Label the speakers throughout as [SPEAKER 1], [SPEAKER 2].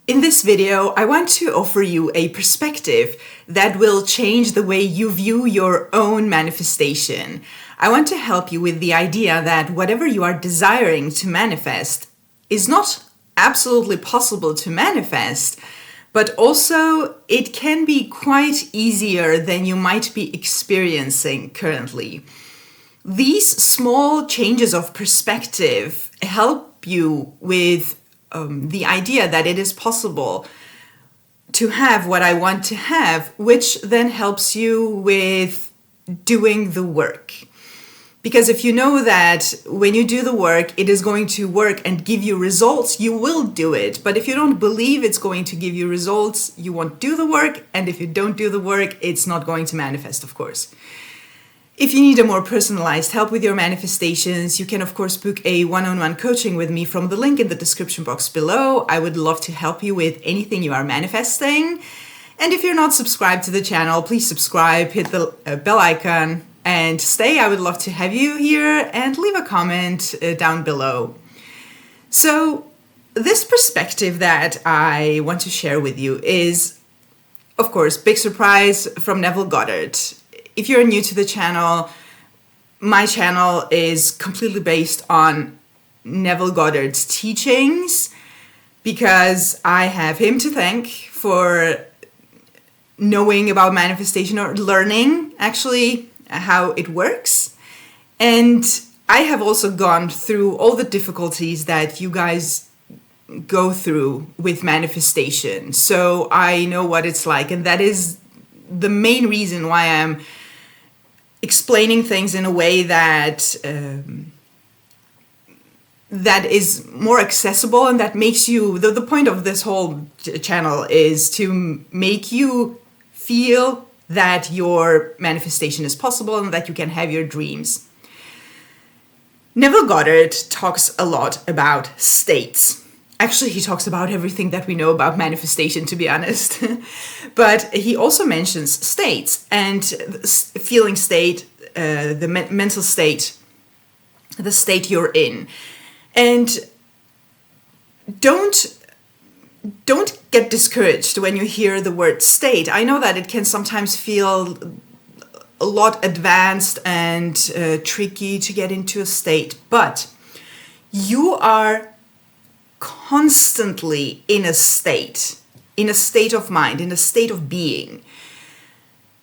[SPEAKER 1] In this video, I want to offer you a perspective that will change the way you view your own manifestation. I want to help you with the idea that whatever you are desiring to manifest is not absolutely possible to manifest, but also it can be quite easier than you might be experiencing currently. These small changes of perspective help you with the idea that it is possible to have what I want to have, which then helps you with doing the work. Because if you know that when you do the work, it is going to work and give you results, you will do it. But if you don't believe it's going to give you results, you won't do the work. And if you don't do the work, it's not going to manifest, of course. If you need a more personalized help with your manifestations, you can of course book a one-on-one coaching with me from the link in the description box below. I would love to help you with anything you are manifesting. And if you're not subscribed to the channel, please subscribe, hit the bell icon and stay. I would love to have you here and leave a comment down below. So this perspective that I want to share with you is, of course, big surprise from Neville Goddard. If you're new to the channel, my channel is completely based on Neville Goddard's teachings because I have him to thank for knowing about manifestation or learning actually how it works. And I have also gone through all the difficulties that you guys go through with manifestation. So I know what it's like, and that is the main reason why I'm explaining things in a way that that is more accessible and that makes you, the point of this whole channel is to make you feel that your manifestation is possible and that you can have your dreams. Neville Goddard talks a lot about states. Actually, he talks about everything that we know about manifestation, to be honest. But he also mentions states and feeling state, the mental state, the state you're in. And don't get discouraged when you hear the word state. I know that it can sometimes feel a lot advanced and tricky to get into a state, but you are constantly in a state of mind, in a state of being.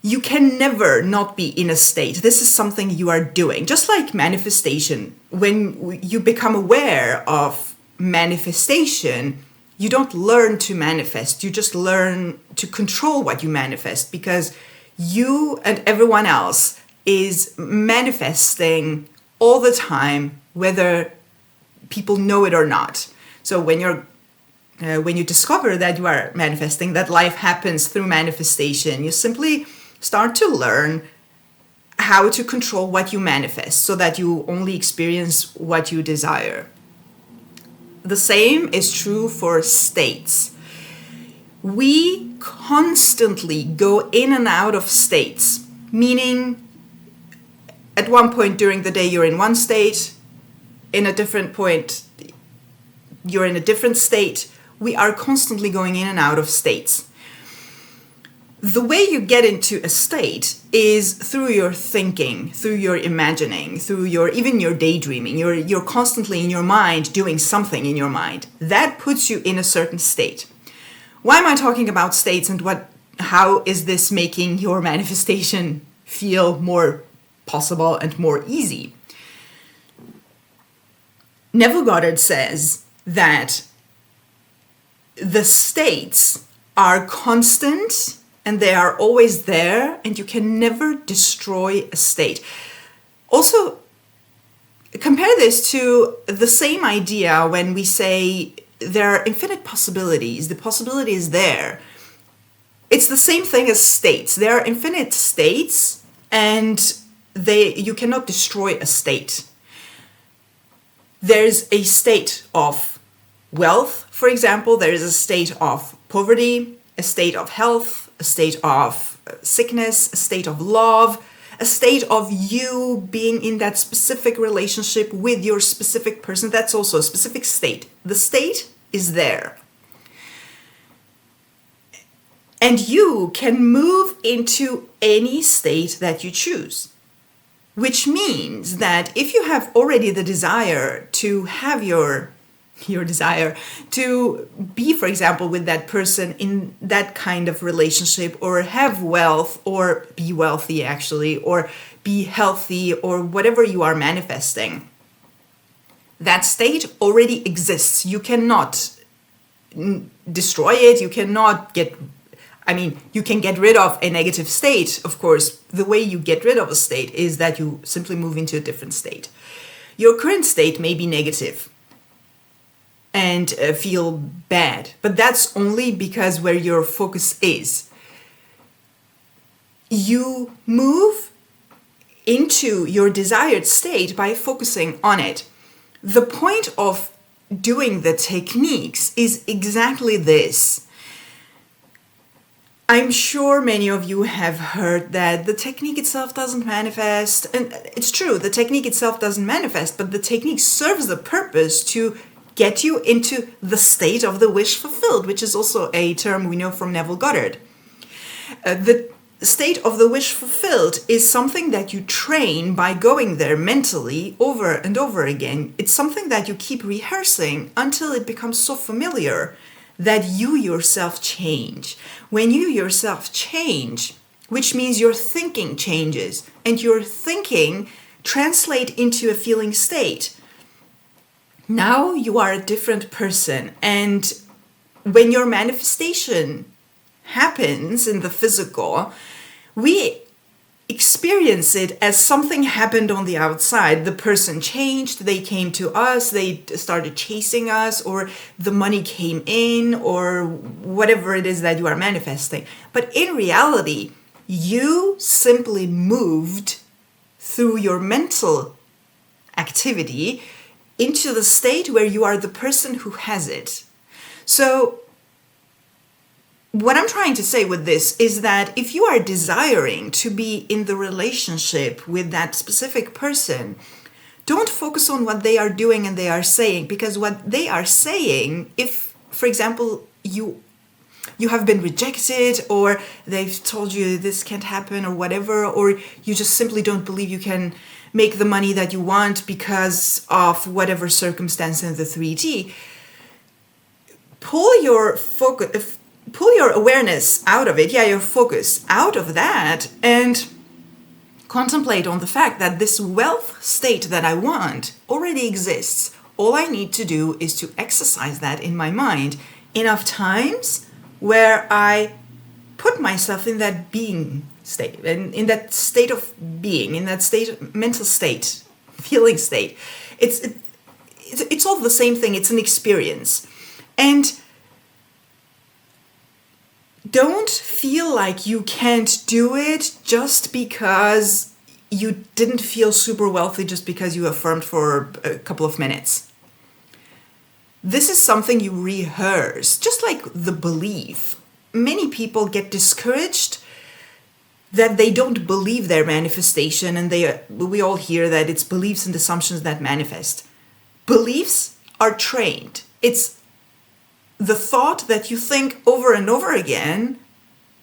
[SPEAKER 1] You can never not be in a state. This is something you are doing. Just like manifestation, when you become aware of manifestation, you don't learn to manifest. You just learn to control what you manifest because you and everyone else is manifesting all the time, whether people know it or not. So when you discover that you are manifesting, that life happens through manifestation, you simply start to learn how to control what you manifest so that you only experience what you desire. The same is true for states. We constantly go in and out of states, meaning at one point during the day you're in one state, in a different point you're in a different state. We are constantly going in and out of states. The way you get into a state is through your thinking, through your imagining, through even your daydreaming. You're constantly in your mind doing something in your mind. That puts you in a certain state. Why am I talking about states and how is this making your manifestation feel more possible and more easy? Neville Goddard says that the states are constant and they are always there and you can never destroy a state. Also, compare this to the same idea when we say there are infinite possibilities. The possibility is there. It's the same thing as states. There are infinite states and you cannot destroy a state. There's a state of wealth, for example. There is a state of poverty, a state of health, a state of sickness, a state of love, a state of you being in that specific relationship with your specific person. That's also a specific state. The state is there. And you can move into any state that you choose. Which means that if you have already the desire to have your desire to be, for example, with that person in that kind of relationship, or have wealth, or be wealthy actually, or be healthy, or whatever you are manifesting, that state already exists. You cannot destroy it. You cannot you can get rid of a negative state. Of course, the way you get rid of a state is that you simply move into a different state. Your current state may be negative and feel bad, but that's only because where your focus is. You move into your desired state by focusing on it. The point of doing the techniques is exactly this. I'm sure many of you have heard that the technique itself doesn't manifest, and it's true, the technique itself doesn't manifest, but the technique serves the purpose to get you into the state of the wish fulfilled, which is also a term we know from Neville Goddard. The state of the wish fulfilled is something that you train by going there mentally over and over again. It's something that you keep rehearsing until it becomes so familiar that you yourself change. When you yourself change, which means your thinking changes, and your thinking translates into a feeling state. Now you are a different person, and when your manifestation happens in the physical, we experience it as something happened on the outside. The person changed, they came to us, they started chasing us, or the money came in, or whatever it is that you are manifesting. But in reality, you simply moved through your mental activity into the state where you are the person who has it. So what I'm trying to say with this is that if you are desiring to be in the relationship with that specific person, don't focus on what they are doing and they are saying, because what they are saying, if, for example, you have been rejected, or they've told you this can't happen, or whatever, or you just simply don't believe you can make the money that you want because of whatever circumstance in the 3D, pull your awareness out of it, your focus out of that, and contemplate on the fact that this wealth state that I want already exists. All I need to do is to exercise that in my mind enough times where I put myself in that being state, and in that state of being, in that state, mental state, feeling state. It's all the same thing. It's an experience. And don't feel like you can't do it just because you didn't feel super wealthy just because you affirmed for a couple of minutes. This is something you rehearse, just like the belief. Many people get discouraged that they don't believe their manifestation, and we all hear that it's beliefs and assumptions that manifest. Beliefs are trained. It's the thought that you think over and over again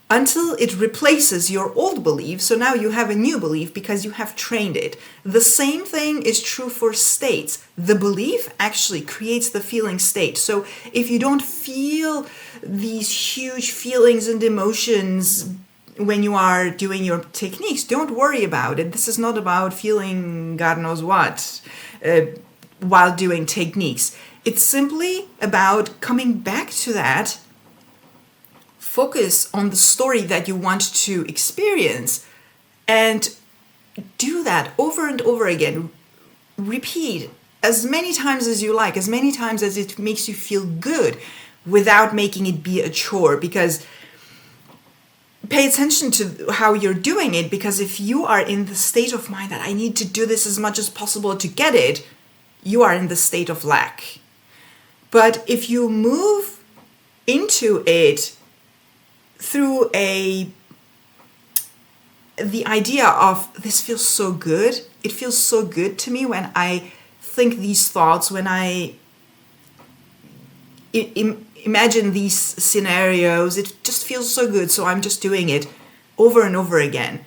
[SPEAKER 1] until it replaces your old belief. So now you have a new belief because you have trained it. The same thing is true for states. The belief actually creates the feeling state. So if you don't feel these huge feelings and emotions when you are doing your techniques, don't worry about it. This is not about feeling God knows what while doing techniques. It's simply about coming back to that, focus on the story that you want to experience, and do that over and over again. Repeat as many times as you like, as many times as it makes you feel good, without making it be a chore. Because pay attention to how you're doing it, because if you are in the state of mind that I need to do this as much as possible to get it, you are in the state of lack. But if you move into it through the idea of, this feels so good, it feels so good to me when I think these thoughts, when I imagine these scenarios. It just feels so good, so I'm just doing it over and over again.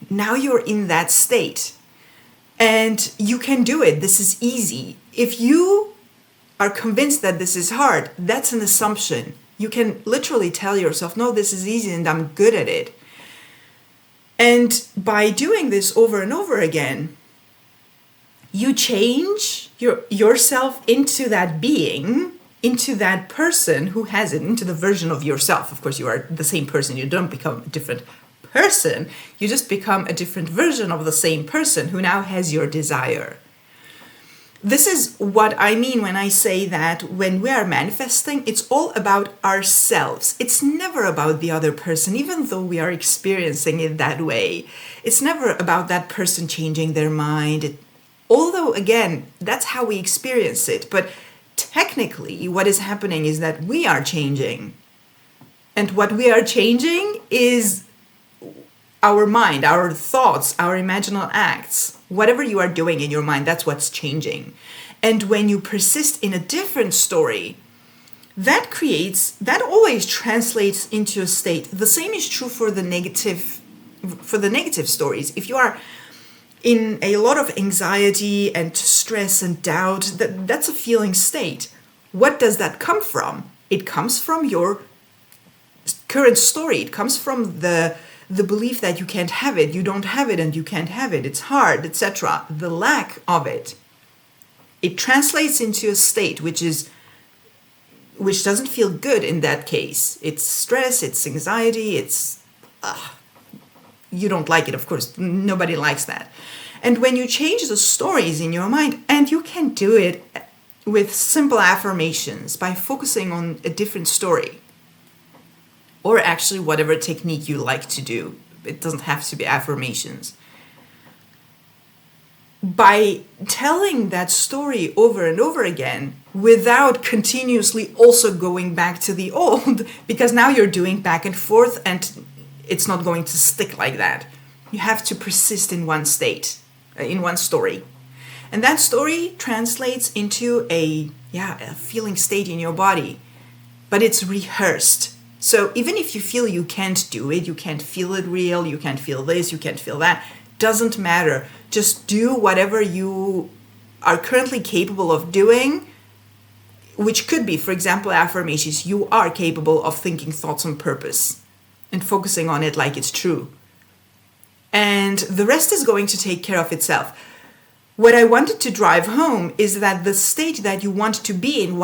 [SPEAKER 1] Now you're in that state. And you can do it. This is easy. If you are convinced that this is hard, that's an assumption. You can literally tell yourself, no, this is easy and I'm good at it. And by doing this over and over again, you change yourself into that being, into that person who has it, into the version of yourself. Of course, you are the same person. You don't become a different person. You just become a different version of the same person who now has your desire. This is what I mean when I say that when we are manifesting, it's all about ourselves. It's never about the other person, even though we are experiencing it that way. It's never about that person changing their mind. Although, again, that's how we experience it. But technically, what is happening is that we are changing. And what we are changing is our mind, our thoughts, our imaginal acts. Whatever you are doing in your mind, that's what's changing. And when you persist in a different story, that always translates into a state. The same is true for the negative stories. If you are in a lot of anxiety and stress and doubt, that's a feeling state. What does that come from? It comes from your current story. It comes from the belief that you can't have it, you don't have it, and you can't have it, it's hard, etc. The lack of it. It translates into a state which doesn't feel good in that case. It's stress, it's anxiety, it's you don't like it, of course. Nobody likes that. And when you change the stories in your mind, and you can do it with simple affirmations by focusing on a different story, or actually whatever technique you like to do. It doesn't have to be affirmations. By telling that story over and over again, without continuously also going back to the old, because now you're doing back and forth and it's not going to stick like that. You have to persist in one state, in one story. And that story translates into a feeling state in your body, but it's rehearsed. So even if you feel you can't do it, you can't feel it real, you can't feel this, you can't feel that, doesn't matter. Just do whatever you are currently capable of doing, which could be, for example, affirmations. You are capable of thinking thoughts on purpose and focusing on it like it's true. And the rest is going to take care of itself. What I wanted to drive home is that the state that you want to be in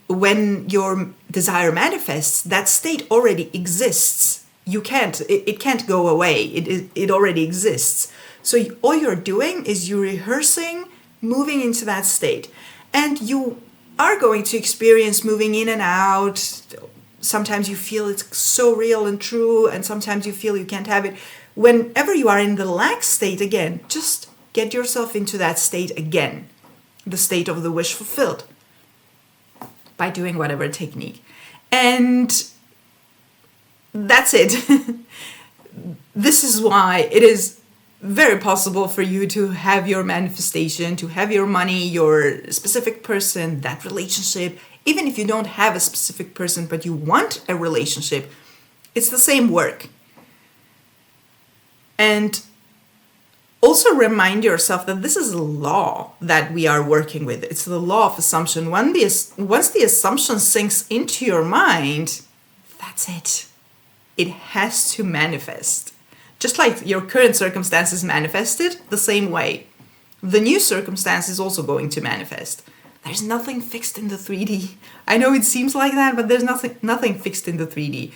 [SPEAKER 1] when your desire manifests, that state already exists. It can't go away. It already exists. So all you're doing is you're rehearsing moving into that state. And you are going to experience moving in and out. Sometimes you feel it's so real and true, and sometimes you feel you can't have it. Whenever you are in the lack state again, just get yourself into that state again, the state of the wish fulfilled, by doing whatever technique. And that's it. This is why it is very possible for you to have your manifestation, to have your money, your specific person, that relationship. Even if you don't have a specific person, but you want a relationship, it's the same work. And also remind yourself that this is a law that we are working with. It's the law of assumption. Once the assumption sinks into your mind, that's it. It has to manifest. Just like your current circumstances manifested, the same way. The new circumstance is also going to manifest. There's nothing fixed in the 3D. I know it seems like that, but there's nothing fixed in the 3D.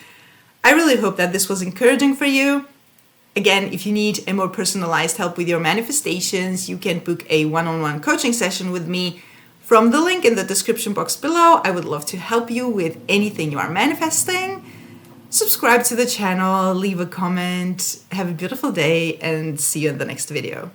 [SPEAKER 1] I really hope that this was encouraging for you. Again, if you need a more personalized help with your manifestations, you can book a one-on-one coaching session with me from the link in the description box below. I would love to help you with anything you are manifesting. Subscribe to the channel, leave a comment, have a beautiful day, and see you in the next video.